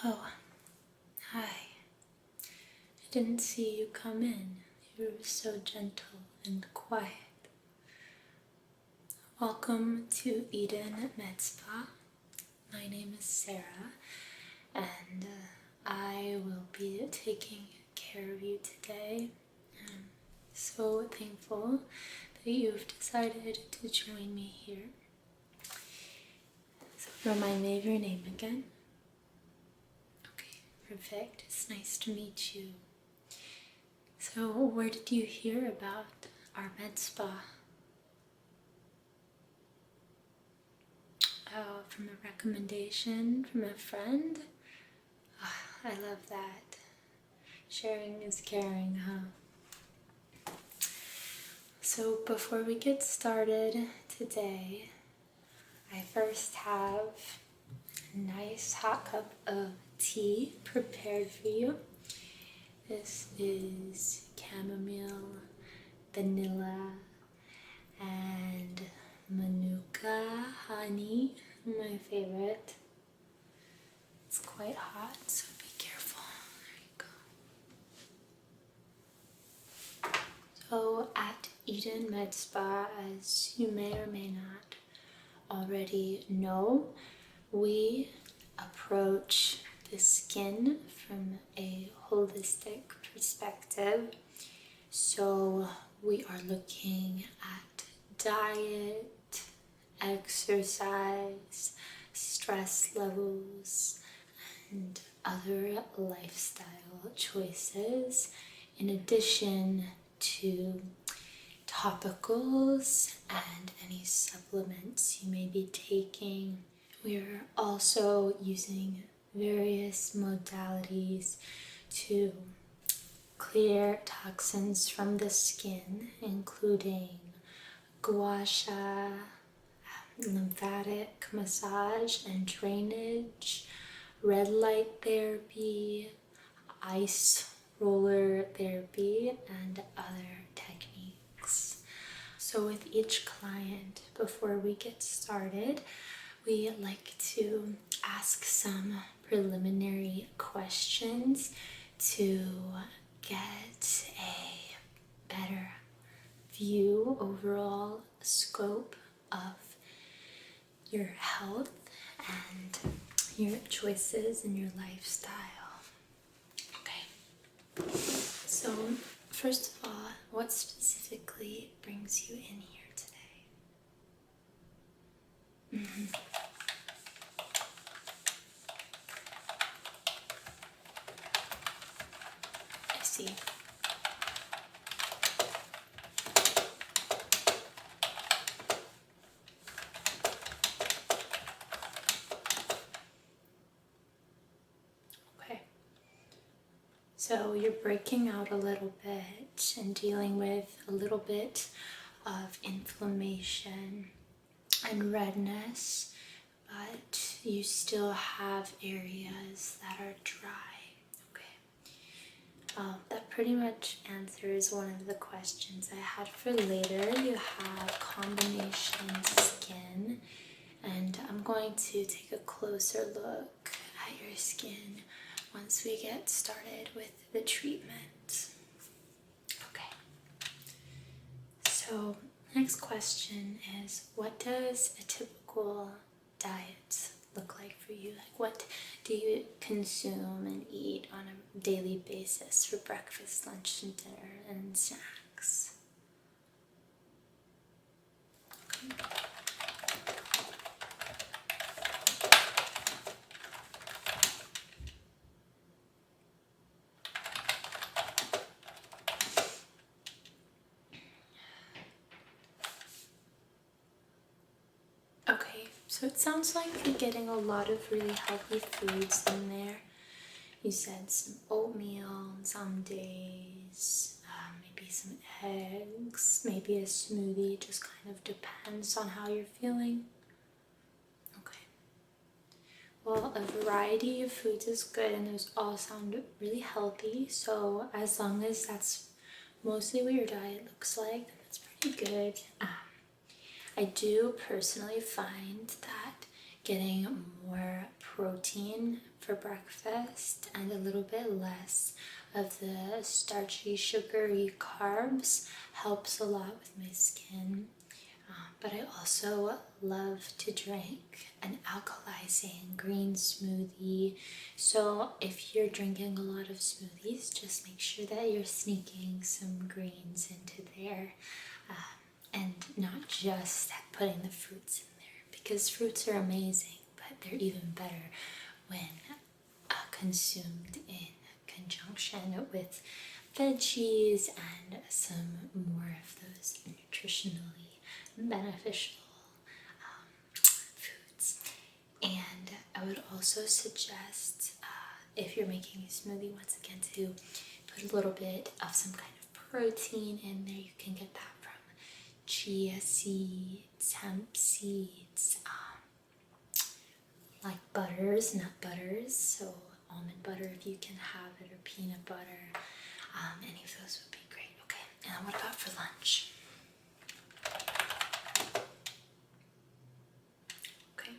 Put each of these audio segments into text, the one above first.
Oh, hi. I didn't see you come in. You were so gentle and quiet. Welcome to Eden Med Spa. My name is Sarah, and I will be taking care of you today. I'm so thankful that you've decided to join me here. So remind me of your name again. Okay, perfect. It's nice to meet you. So where did you hear about our med spa? From a recommendation from a friend? Oh, I love that. Sharing is caring, huh? So before we get started today, I first have a nice hot cup of tea prepared for you. This is chamomile, vanilla, and manuka honey, my favorite. It's quite hot, so be careful. There you go. So at Eden Med Spa, as you may or may not already know, we approach the skin from a holistic perspective. So we are looking at diet, exercise, stress levels, and other lifestyle choices, in addition to topicals and any supplements you may be taking. We're also using various modalities to clear toxins from the skin, including Gua Sha, lymphatic massage and drainage, red light therapy, ice roller therapy, and other techniques. So with each client, before we get started, we like to ask some preliminary questions to get a better view, overall scope of your health and your choices and your lifestyle. Okay, so first of all, what specifically brings you in here today? I see. Okay. So you're breaking out a little bit and dealing with a little bit of inflammation and redness, but you still have areas that are dry. That pretty much answers one of the questions I had for later. You have combination skin, and I'm going to take a closer look at your skin once we get started with the treatment. Okay. So, next question is, what does a typical diet look like for you? Like, what do you consume and eat on a daily basis for breakfast, lunch, and dinner, and snacks? Okay, so it sounds like you're getting a lot of really healthy foods in there. You said some oatmeal on some days, maybe some eggs, maybe a smoothie, just kind of depends on how you're feeling. Okay. Well, a variety of foods is good, and those all sound really healthy, so as long as that's mostly what your diet looks like, then that's pretty good. I do personally find that getting more protein for breakfast and a little bit less of the starchy, sugary carbs helps a lot with my skin. But I also love to drink an alkalizing green smoothie. So if you're drinking a lot of smoothies, just make sure that you're sneaking some greens into there, and not just putting the fruits in there, because fruits are amazing, but they're even better when consumed in conjunction with veggies and some more of those nutritionally beneficial foods. And I would also suggest, if you're making a smoothie, once again, to put a little bit of some kind of protein in there. You can get that from chia seeds, hemp seeds, like butters, nut butters, so almond butter if you can have it, or peanut butter. Any of those would be great. Okay, and what about for lunch? Okay.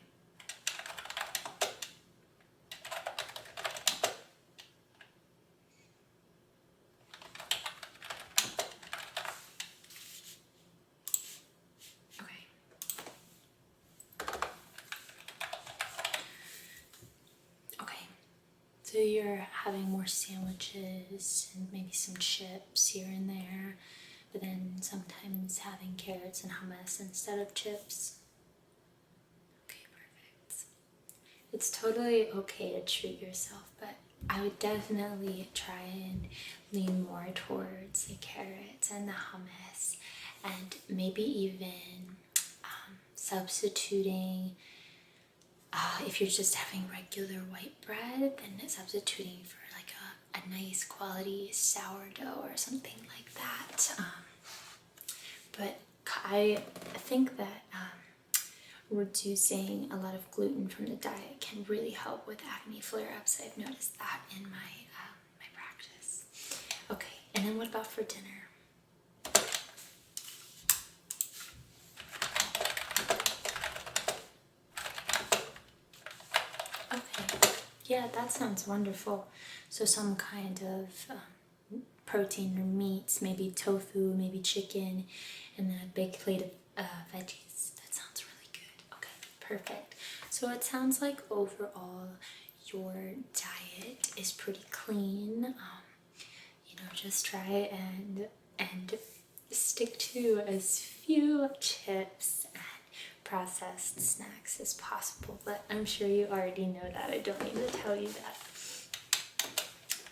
Okay. Okay. So you're having more sandwiches and maybe some chips here and there, but then sometimes having carrots and hummus instead of chips. Okay, perfect. It's totally okay to treat yourself, but I would definitely try and lean more towards the carrots and the hummus, and maybe even substituting, if you're just having regular white bread, then substituting for like a nice quality sourdough or something like that. But I think that reducing a lot of gluten from the diet can really help with acne flare-ups. I've noticed that in my my practice. Okay, and then what about for dinner? Okay, yeah, that sounds wonderful. So some kind of protein or meats, maybe tofu, maybe chicken, and then a big plate of veggies. That sounds really good. Okay, perfect. So it sounds like overall your diet is pretty clean. Just try and stick to as few chips and processed snacks as possible. But I'm sure you already know that. I don't need to tell you that.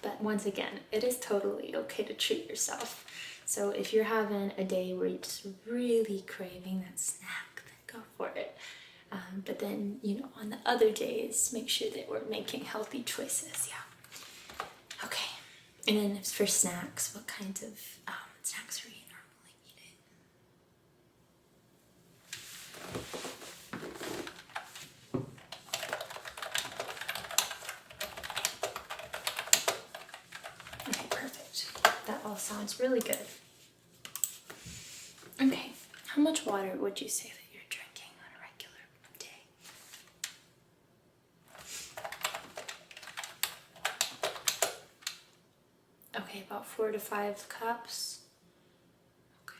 But once again, it is totally okay to treat yourself. So if you're having a day where you're just really craving that snack, then go for it. But then, on the other days, make sure that we're making healthy choices. Yeah. Okay. And then for snacks, what kinds of snacks are you normally eating? Okay, perfect. That all sounds really good. Okay, how much water would you say that you're drinking on a regular day? Okay, about 4 to 5 cups. Okay.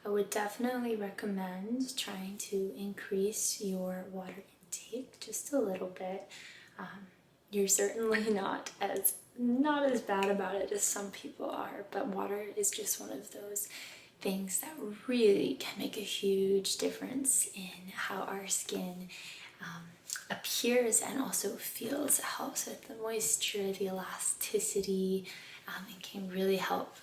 I would definitely recommend trying to increase your water intake just a little bit. You're certainly not as bad about it as some people are, but water is just one of those things that really can make a huge difference in how our skin appears and also feels. It helps with the moisture, the elasticity, and can really help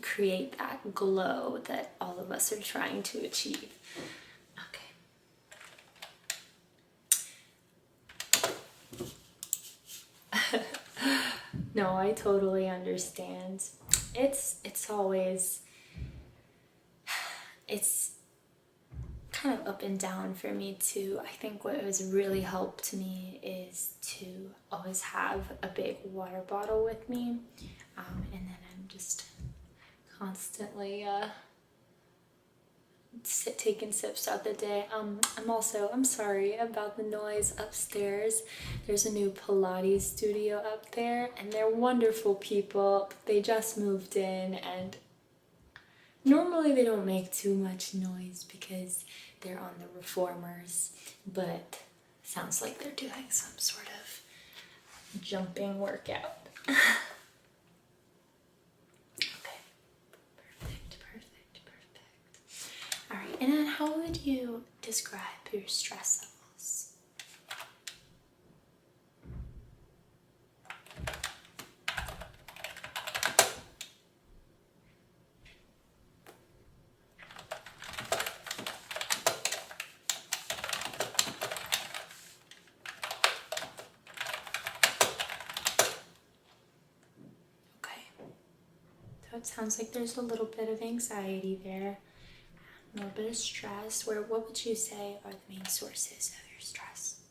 create that glow that all of us are trying to achieve. Okay. No, I totally understand. It's kind of up and down for me too. I think what has really helped me is to always have a big water bottle with me, and then I'm just constantly taking sips throughout the day. I'm sorry about the noise upstairs. There's a new Pilates studio up there, and they're wonderful people. They just moved in, and normally they don't make too much noise because they're on the reformers, but sounds like they're doing some sort of jumping workout. Alright, and then how would you describe your stress levels? Okay, so it sounds like there's a little bit of anxiety there. A little bit of stress. What would you say are the main sources of your stress?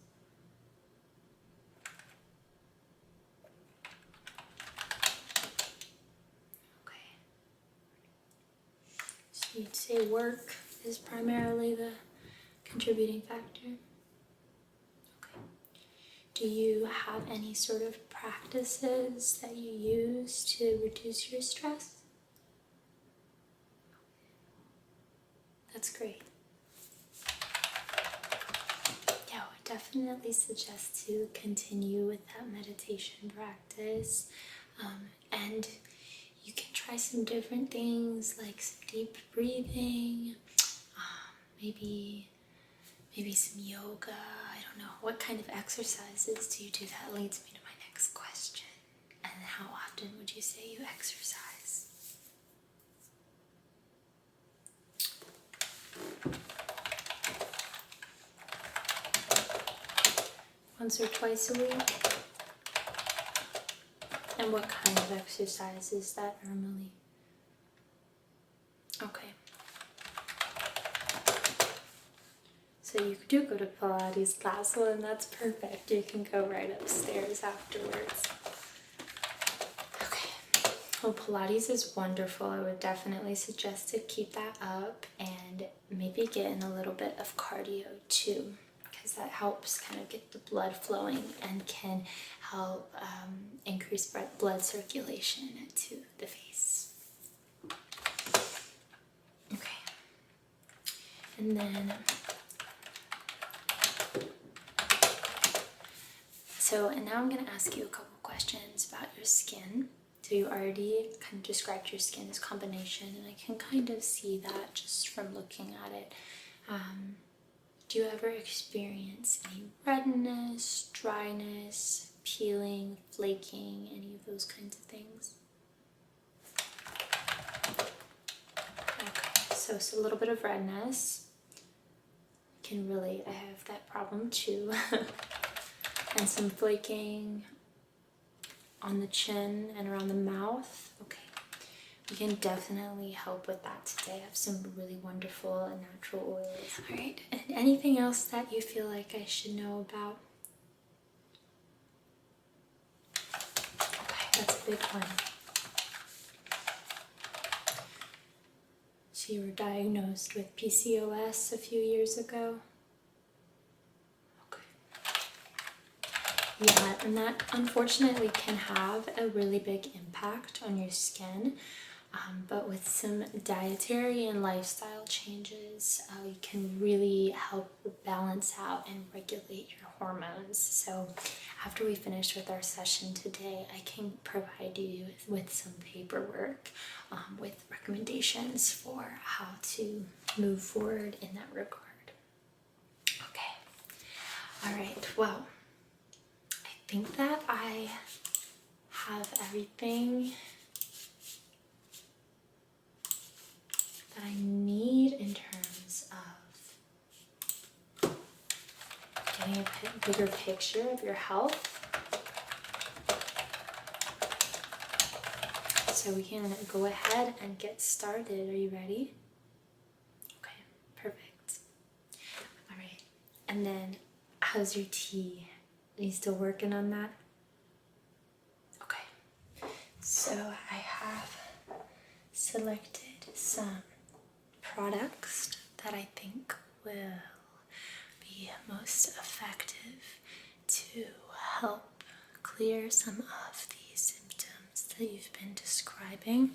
Okay. So you'd say work is primarily the contributing factor? Okay. Do you have any sort of practices that you use to reduce your stress? That's great. Yeah, I would definitely suggest to continue with that meditation practice. And you can try some different things like some deep breathing, maybe some yoga. I don't know. What kind of exercises do you do? That leads me to my next question. And how often would you say you exercise? Once or twice a week? And what kind of exercise is that normally? Okay. So you do go to Pilates class, well, and that's perfect. You can go right upstairs afterwards. Okay. Well, Pilates is wonderful. I would definitely suggest to keep that up and maybe get in a little bit of cardio too, because that helps kind of get the blood flowing and can help increase blood circulation to the face. Okay. And then, and now I'm going to ask you a couple questions about your skin. So you already kind of described your skin as combination, and I can kind of see that just from looking at it. Do you ever experience any redness, dryness, peeling, flaking, any of those kinds of things? Okay, so it's a little bit of redness. Can relate, I have that problem too. And some flaking on the chin and around the mouth. Okay, we can definitely help with that today. I have some really wonderful and natural oils. All right, and anything else that you feel like I should know about? Okay, that's a big one. So you were diagnosed with PCOS a few years ago? Yeah, and that unfortunately can have a really big impact on your skin, but with some dietary and lifestyle changes, you can really help balance out and regulate your hormones. So after we finish with our session today, I can provide you with some paperwork with recommendations for how to move forward in that regard. Okay. All right. Well, I think that I have everything that I need in terms of getting a bigger picture of your health. So we can go ahead and get started. Are you ready? Okay, perfect. All right, and then how's your tea? Are you still working on that? Okay, so I have selected some products that I think will be most effective to help clear some of the symptoms that you've been describing.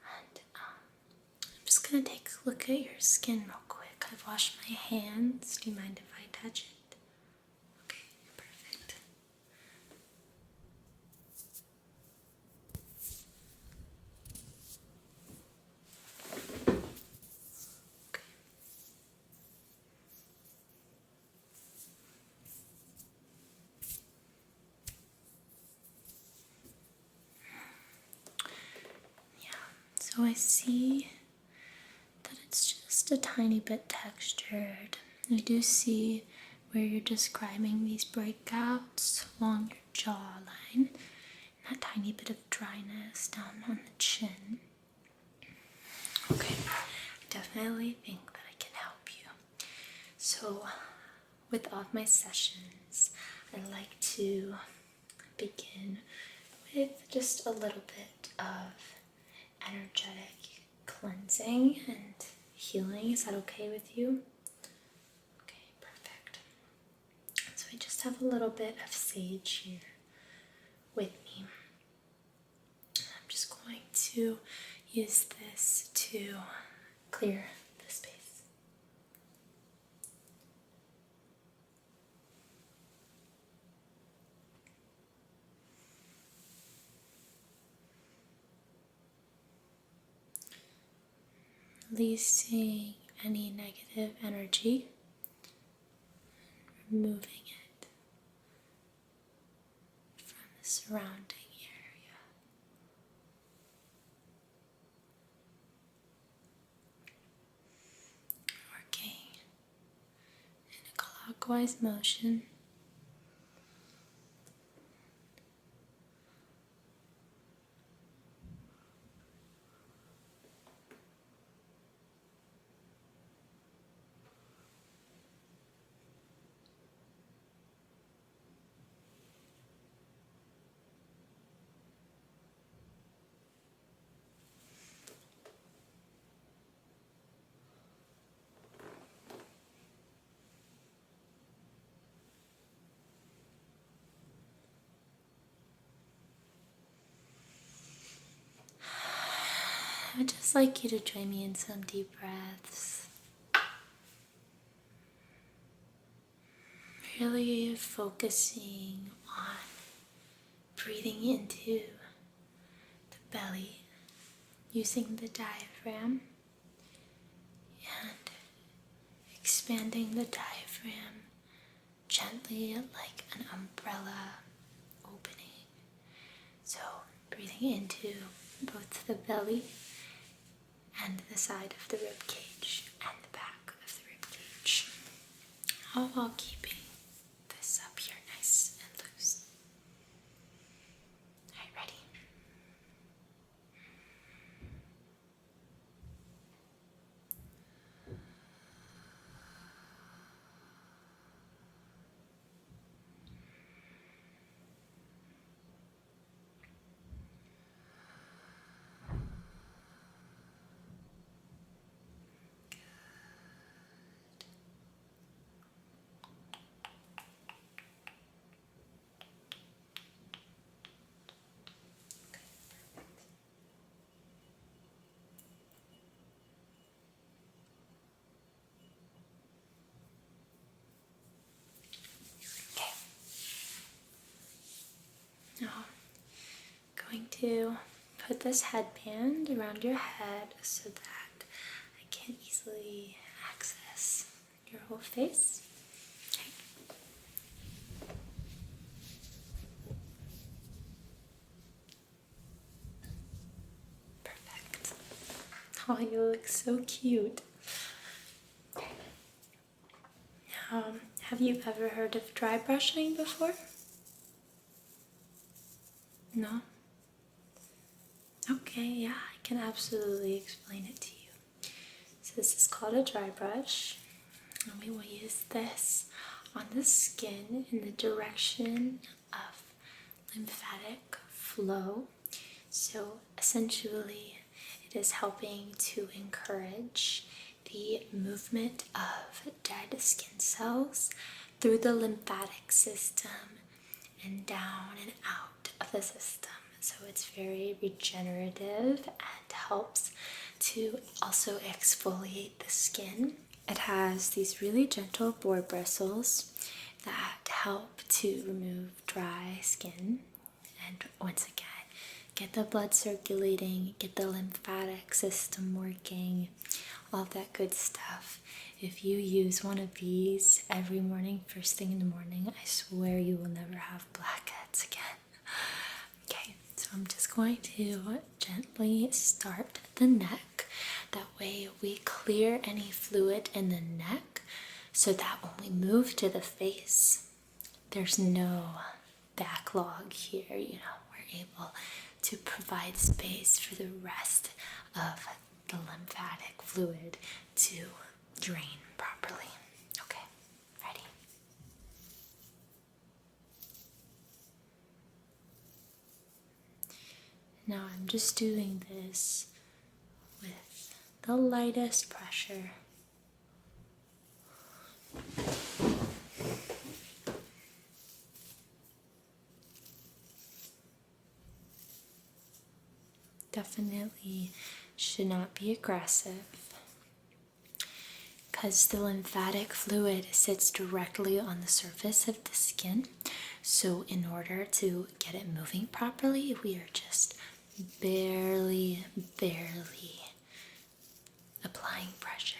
And I'm just going to take a look at your skin real quick. I've washed my hands. Do you mind if I touch it? Okay, perfect. Okay. Yeah, so I see that it's just a tiny bit textured. I do see where you're describing these breakouts along your jawline, and that tiny bit of dryness down on the chin. Okay, I definitely think that I can help you. So, with all of my sessions, I like to begin with just a little bit of energetic cleansing and healing. Is that okay with you? Okay, perfect. So I just have a little bit of sage here with me. I'm just going to use this to clear the space. Releasing any negative energy, removing it from the surrounding area. Working in a clockwise motion. I would just like you to join me in some deep breaths. Really focusing on breathing into the belly, using the diaphragm, and expanding the diaphragm gently like an umbrella opening. So breathing into both the belly and the side of the rib cage and the back of the rib cage, all while keeping this up here nice and loose. Are you ready? Now, I'm going to put this headband around your head so that I can easily access your whole face. Okay. Perfect. Oh, you look so cute. Okay. Now, have you ever heard of dry brushing before? No? Okay, yeah, I can absolutely explain it to you. So this is called a dry brush, and we will use this on the skin in the direction of lymphatic flow. So essentially, it is helping to encourage the the movement of dead skin cells through the lymphatic system and down and out of the system. So it's very regenerative and helps to also exfoliate the skin. It has these really gentle boar bristles that help to remove dry skin and once again get the blood circulating, get the lymphatic system working, all that good stuff. If you use one of these every morning, first thing in the morning, I swear you will never have blackheads again. Okay, so I'm just going to gently start at the neck. That way we clear any fluid in the neck so that when we move to the face, there's no backlog here. We're able to provide space for the rest of the lymphatic fluid to drain properly. Okay, ready? Now I'm just doing this with the lightest pressure. Definitely should not be aggressive because the lymphatic fluid sits directly on the surface of the skin. So in order to get it moving properly, we are just barely applying pressure.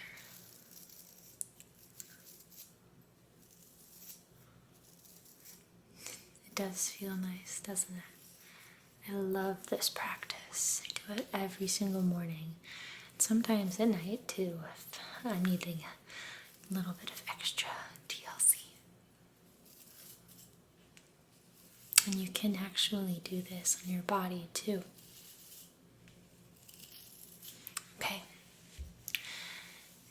It does feel nice, doesn't it? I love this practice. I do it every single morning. Sometimes at night too, if I'm needing a little bit of extra TLC. And you can actually do this on your body too. Okay.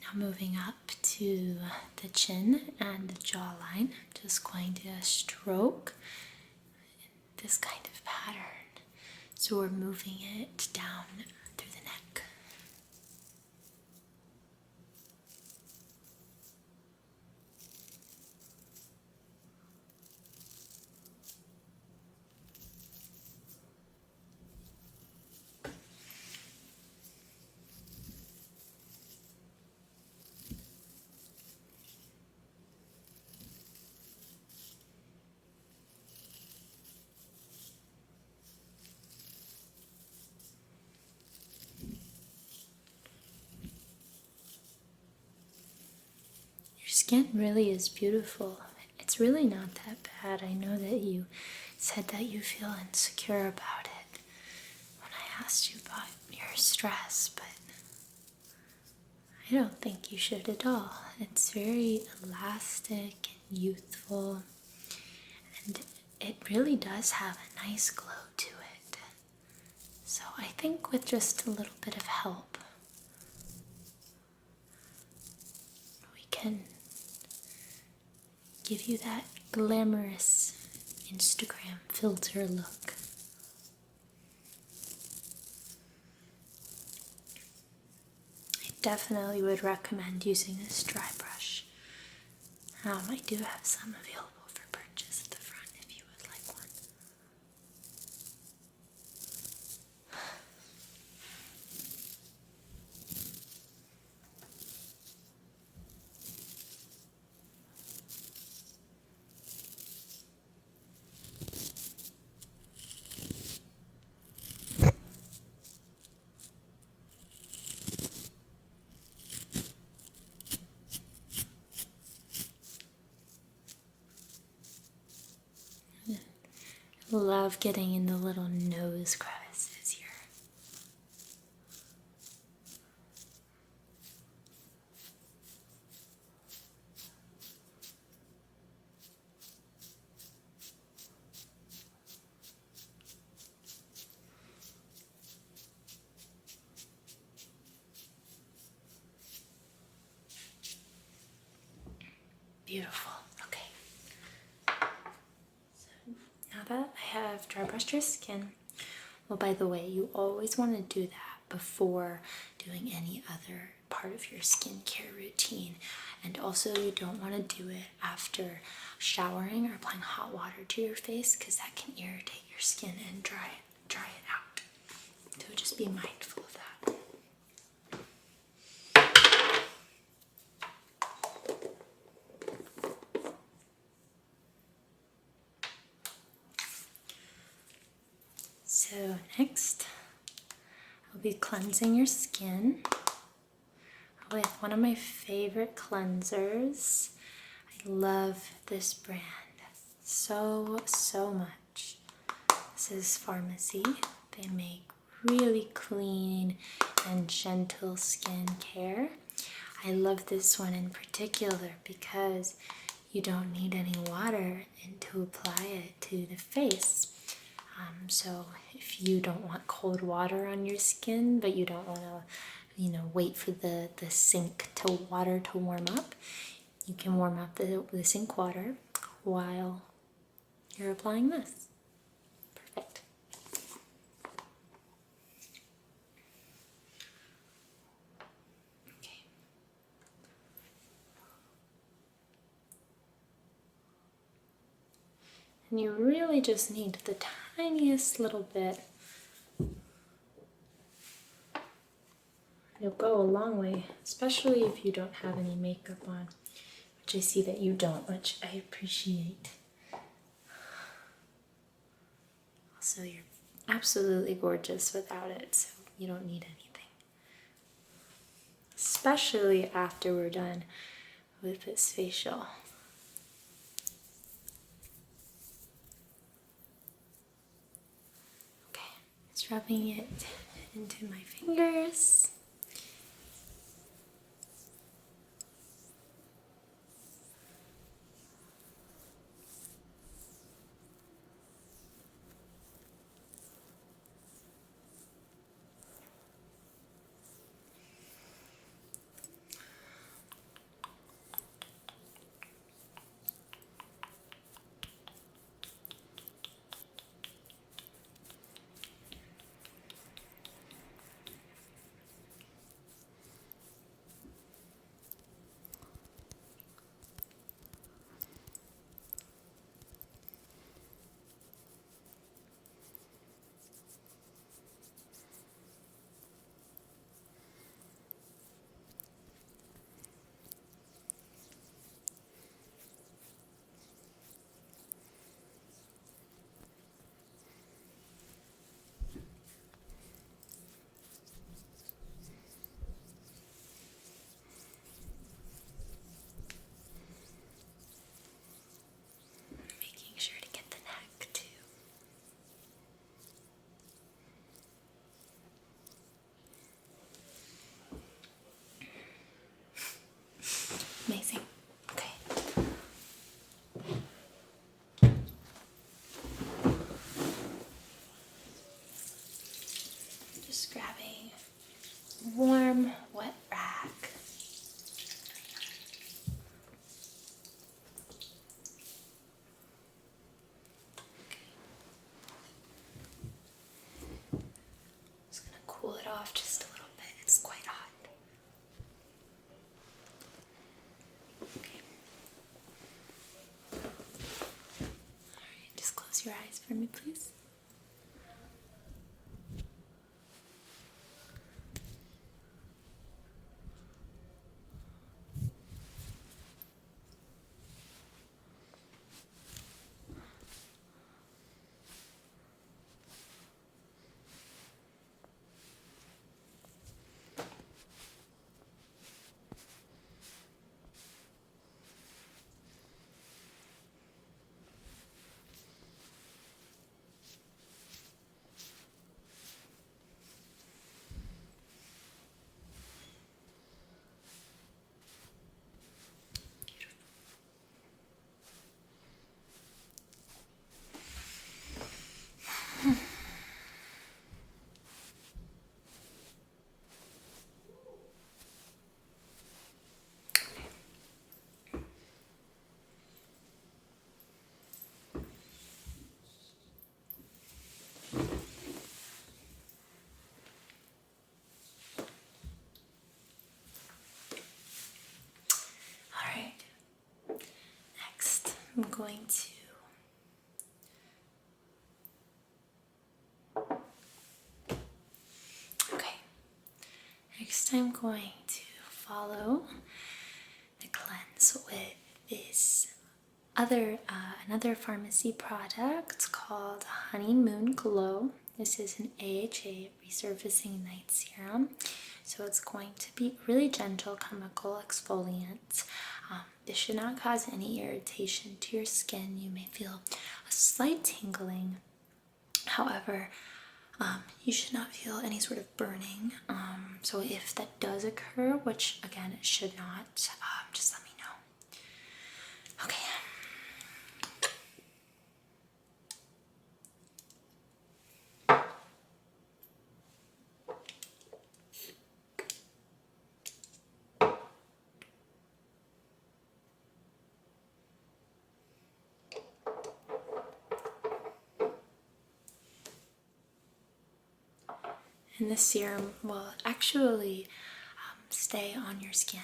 Now moving up to the chin and the jawline. I'm just going to stroke this kind of pattern. So we're moving it down through the neck. Skin really is beautiful. It's really not that bad. I know that you said that you feel insecure about it when I asked you about your stress, but I don't think you should at all. It's very elastic and youthful, and it really does have a nice glow to it. So I think with just a little bit of help, we can give you that glamorous Instagram filter look. I definitely would recommend using this dry brush. I do have some available for purchase at the front if you would like one. Love getting in the little nose crevices here. Beautiful. Okay. Now that I have dry brushed your skin, well, by the way, you always want to do that before doing any other part part of your skincare routine. And also you don't want to do it after showering or applying hot water to your face, because that can irritate your skin and dry it out. So just be mindful of that. So next, I'll be cleansing your skin with one of my favorite cleansers. I love this brand so much. This is Pharmacy. They make really clean and gentle skincare. I love this one in particular because you don't need any water to apply it to the face. So if you don't want cold water on your skin, but you don't want to, wait for the sink water to warm up, you can warm up the sink water while you're applying this. Perfect. Okay. And you really just need the tiniest little bit. It'll go a long way, especially if you don't have any makeup on, which I see that you don't, which I appreciate. Also, you're absolutely gorgeous without it, so you don't need anything. Especially after we're done with this facial. Okay, just rubbing it into my fingers. Making sure to get the neck too. Amazing. Okay. Just grabbing warm, wet rag. Just gonna cool it off just a little bit. It's quite hot. Okay. Alright, just close your eyes for me, please. going to Next, I'm going to follow the cleanse with this another pharmacy product called Honeymoon Glow. This is an AHA resurfacing night serum, so it's going to be really gentle chemical exfoliant. This should not cause any irritation to your skin. You may feel a slight tingling. However, you should not feel any sort of burning. So if that does occur, which again it should not, just let me know. Okay. And the serum will actually stay on your skin.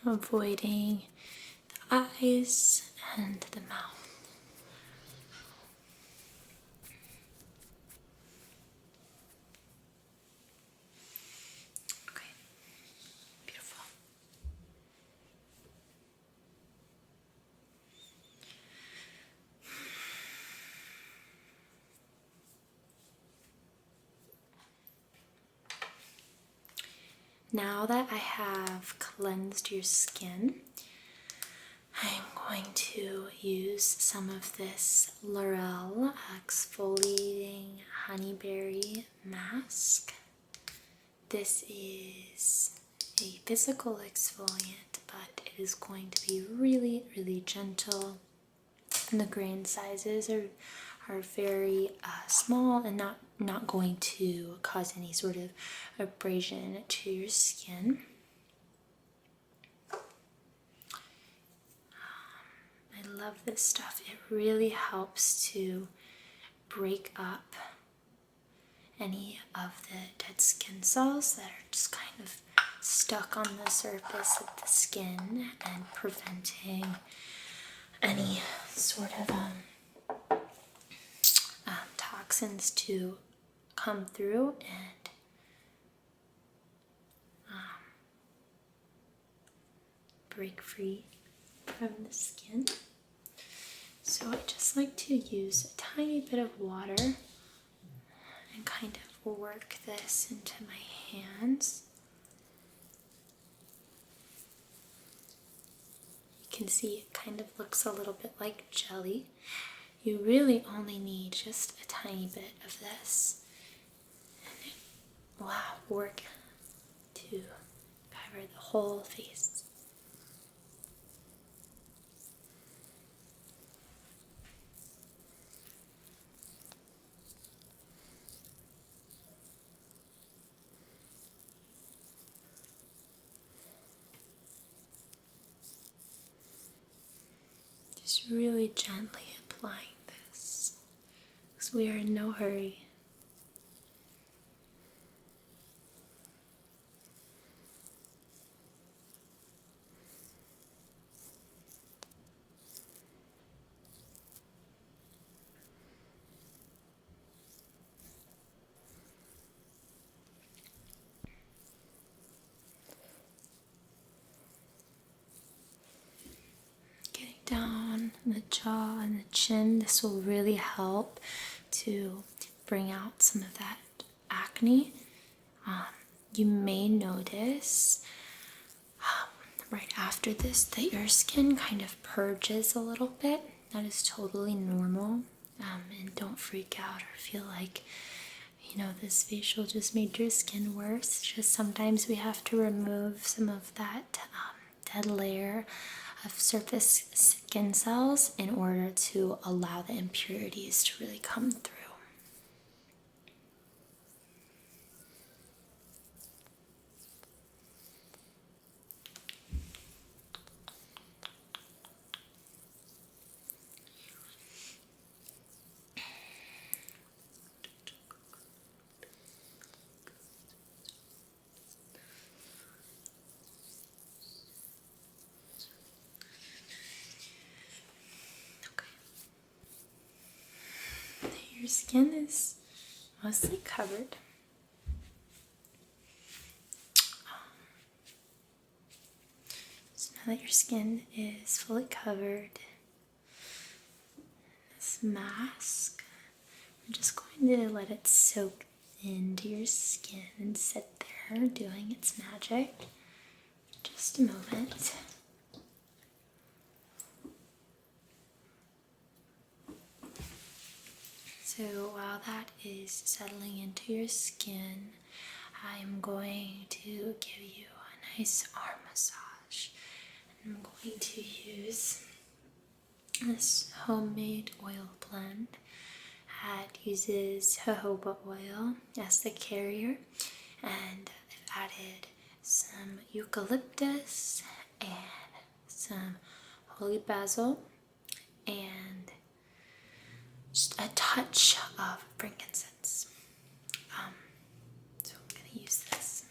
Avoiding the eyes and the mouth. Okay, beautiful. Now that I have cleansed your skin, I'm going to use some of this L'Oreal Exfoliating Honeyberry Mask. This is a physical exfoliant, but it is going to be really, really gentle. And the grain sizes are very small and not going to cause any sort of abrasion to your skin. I love this stuff. It really helps to break up any of the dead skin cells that are just kind of stuck on the surface of the skin and preventing any sort of toxins to come through and break free from the skin. So I just like to use a tiny bit of water and kind of work this into my hands. You can see it kind of looks a little bit like jelly. You really only need just a tiny bit of this, and it will work to cover the whole face. Just really gently applying this, because we are in no hurry. Getting down the jaw and the chin, this will really help to bring out some of that acne. You may notice right after this that your skin kind of purges a little bit. That is totally normal. And don't freak out or feel like, this facial just made your skin worse. Just sometimes we have to remove some of that dead layer of surface skin cells in order to allow the impurities to really come through. Your skin is mostly covered. So now that your skin is fully covered, this mask, I'm just going to let it soak into your skin and sit there doing its magic. Just a moment. So while that is settling into your skin, I'm going to give you a nice arm massage. And I'm going to use this homemade oil blend that uses jojoba oil as the carrier, and I've added some eucalyptus and some holy basil and just a touch of frankincense. So I'm going to use this.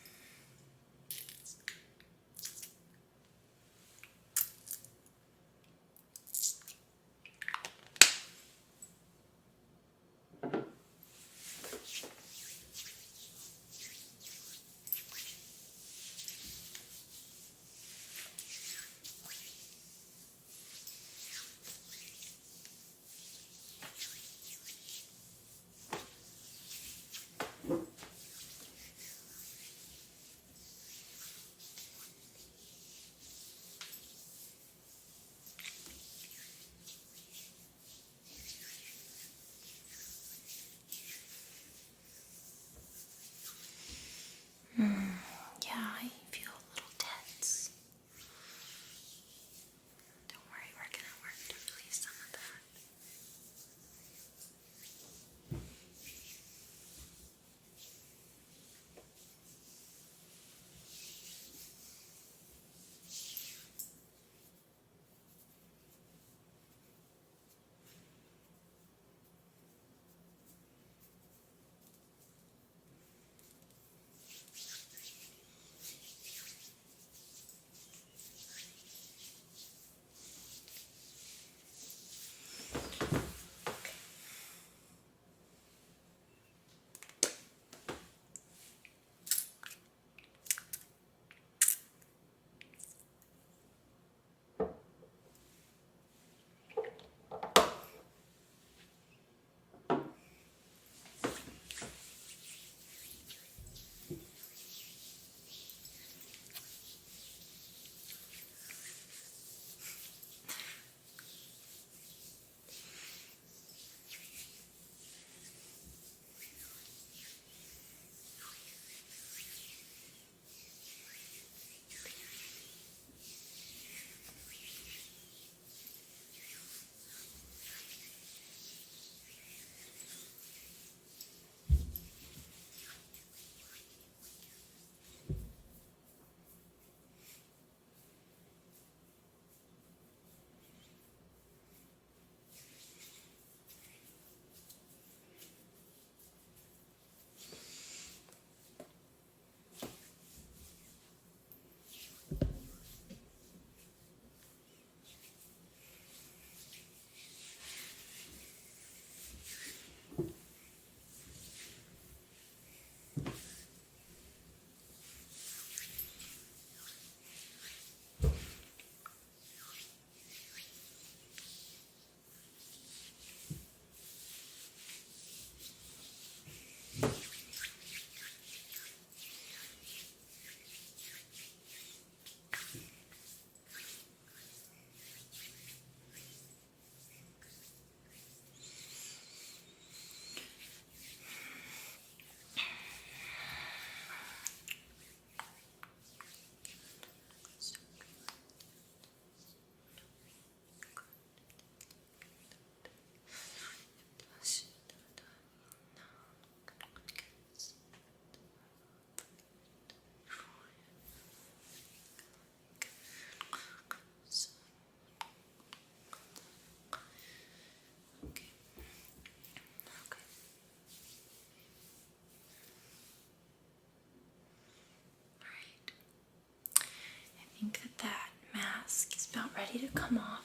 ready to come off.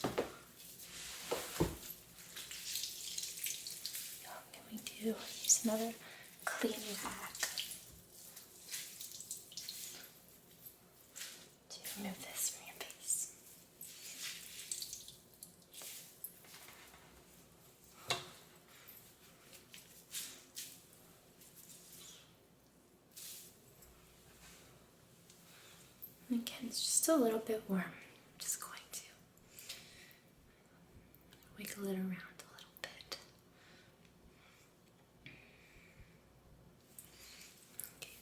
I'm going to use another clean rag to remove this from your face. Again, it's just a little bit warm. I'm just going to wiggle it around a little bit. Okay.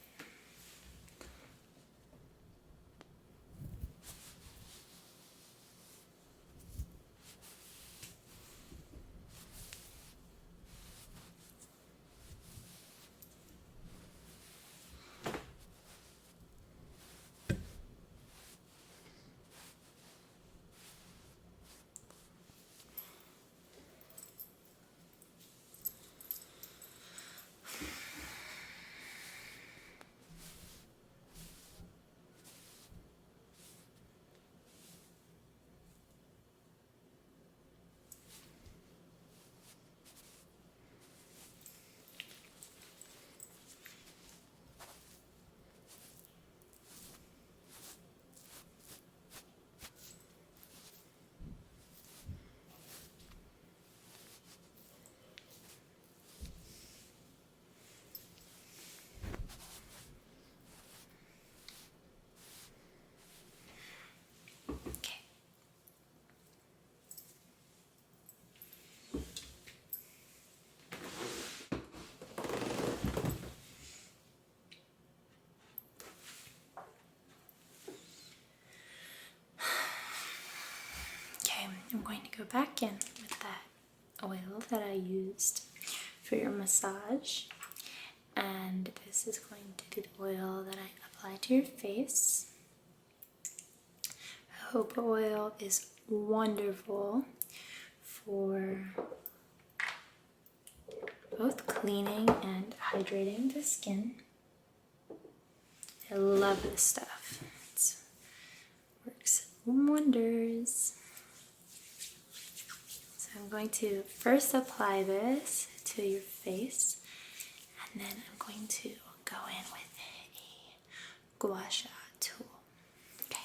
I'm going to go back in with that oil that I used for your massage, and this is going to be the oil that I apply to your face. Jojoba oil is wonderful for both cleaning and hydrating the skin. I love this stuff. It works wonders. So I'm going to first apply this to your face, and then I'm going to go in with a Gua Sha tool. Okay.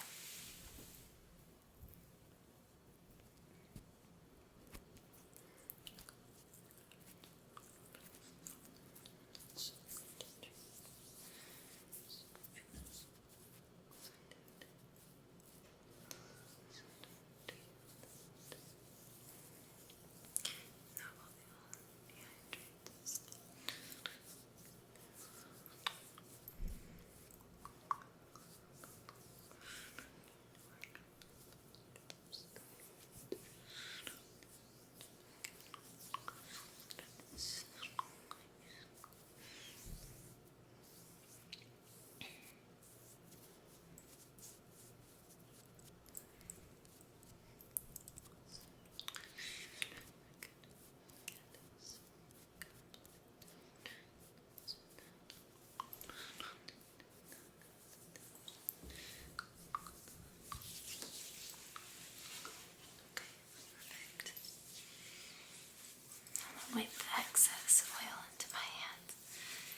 Wipe the excess oil into my hands,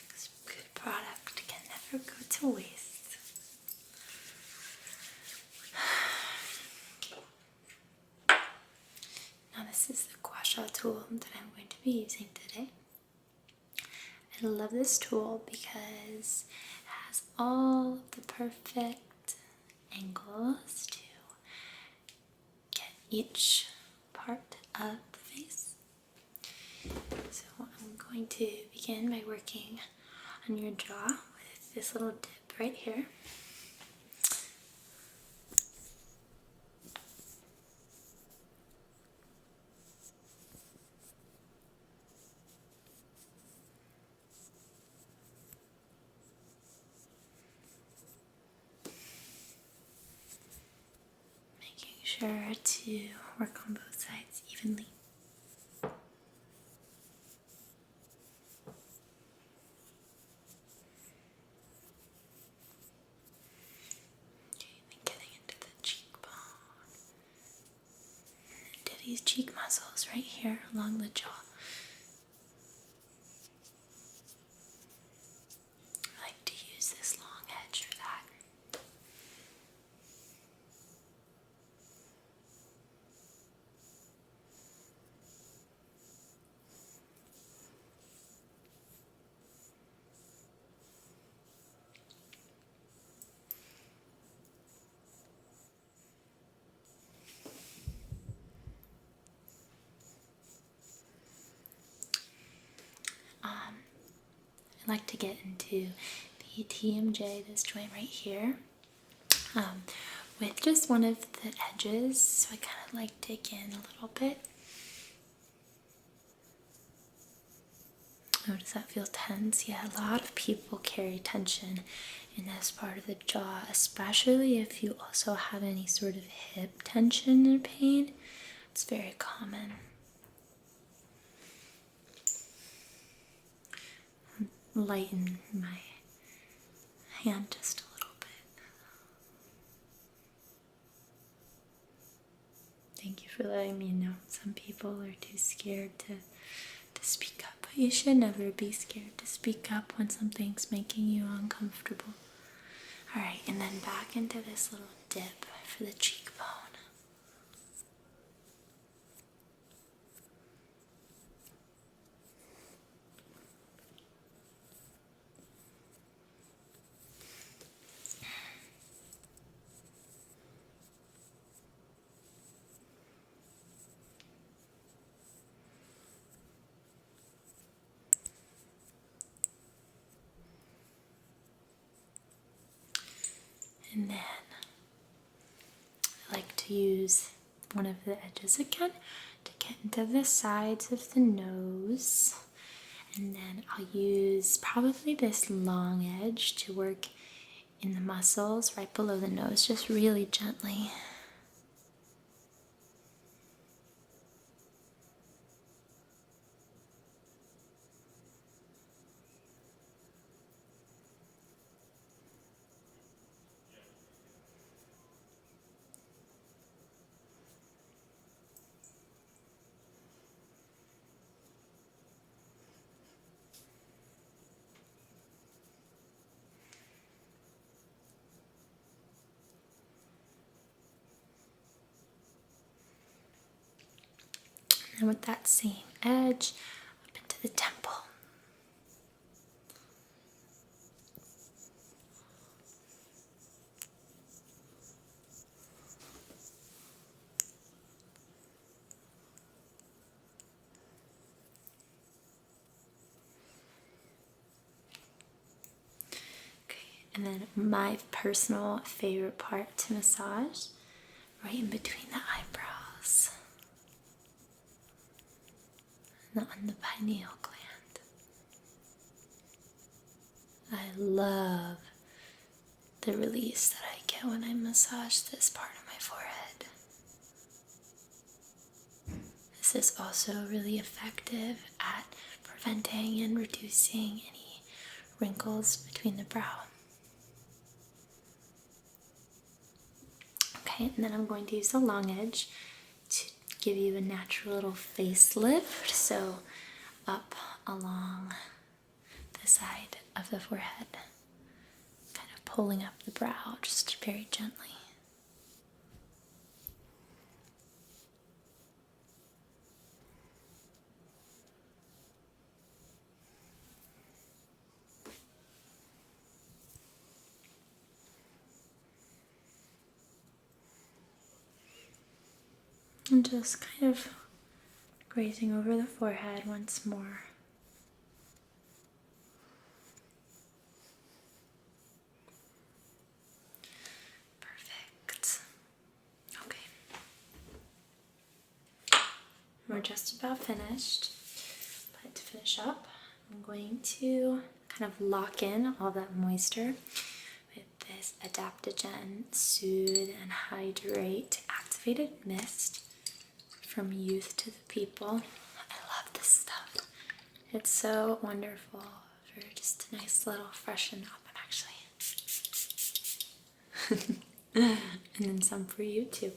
because good product can never go to waste. Now this is the Gua Sha tool that I'm going to be using today. I love this tool because it has all of the perfect angles to get each part of the face. So I'm going to begin by working on your jaw with this little dip right here. Making sure to work on both sides evenly. Getting into the cheekbone. these cheek muscles right here along the jaw. I like to use this long edge for that. I like to get into the TMJ, this joint right here, with just one of the edges, so I kind of like dig in a little bit. Oh, does that feel tense? Yeah, a lot of people carry tension in this part of the jaw, especially if you also have any sort of hip tension or pain. It's very common. Lighten my hand just a little bit. Thank you for letting me know. Some people are too scared to speak up, but you should never be scared to speak up when something's making you uncomfortable. Alright, and then back into this little dip for the cheekbone. And then I like to use one of the edges again to get into the sides of the nose. And then I'll use probably this long edge to work in the muscles right below the nose, just really gently. And with that same edge, up into the temple. Okay, and then my personal favorite part to massage, right in between the eyebrows. On the pineal gland. I love the release that I get when I massage this part of my forehead. This is also really effective at preventing and reducing any wrinkles between the brow. Okay, and then I'm going to use the long edge to give you a natural little facelift. So up along the side of the forehead, kind of pulling up the brow just very gently. And just kind of grazing over the forehead once more. Perfect. Okay. We're just about finished. But to finish up, I'm going to kind of lock in all that moisture with this Adaptogen Soothe and Hydrate Activated Mist from Youth to the People. I love this stuff. It's so wonderful for just a nice little freshen up, actually. And then some for you too.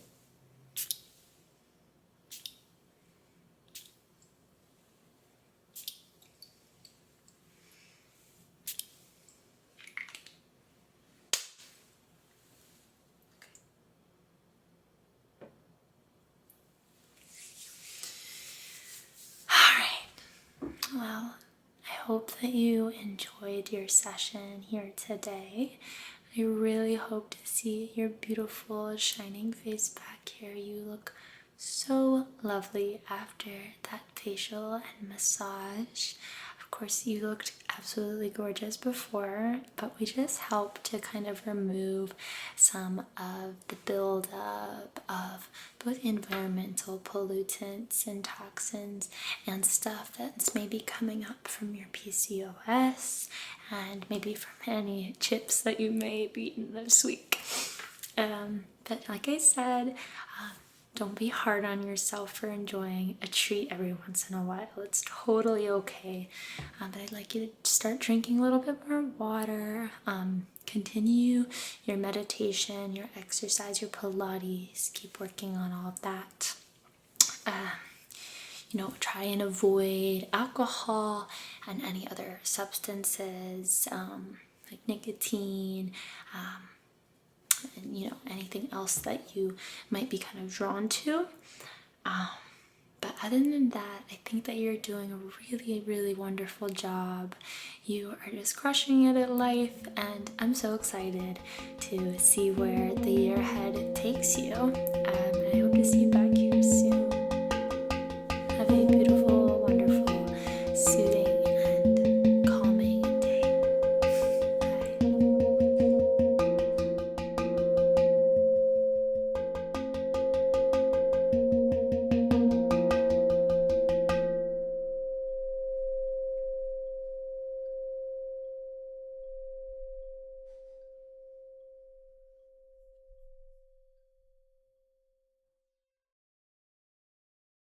hope that you enjoyed your session here today. I really hope to see your beautiful shining face back here. You look so lovely after that facial and massage. Of course, you looked absolutely gorgeous before, but we just help to kind of remove some of the buildup of both environmental pollutants and toxins and stuff that's maybe coming up from your PCOS and maybe from any chips that you may have eaten this week. But like I said, don't be hard on yourself for enjoying a treat every once in a while. It's totally okay. But I'd like you to start drinking a little bit more water. Continue your meditation, your exercise, your Pilates. Keep working on all of that. Try and avoid alcohol and any other substances like nicotine. And anything else that you might be kind of drawn to. But other than that, I think that you're doing a really, really wonderful job. You are just crushing it at life, and I'm so excited to see where the year ahead takes you. I hope to see you back here soon. Have a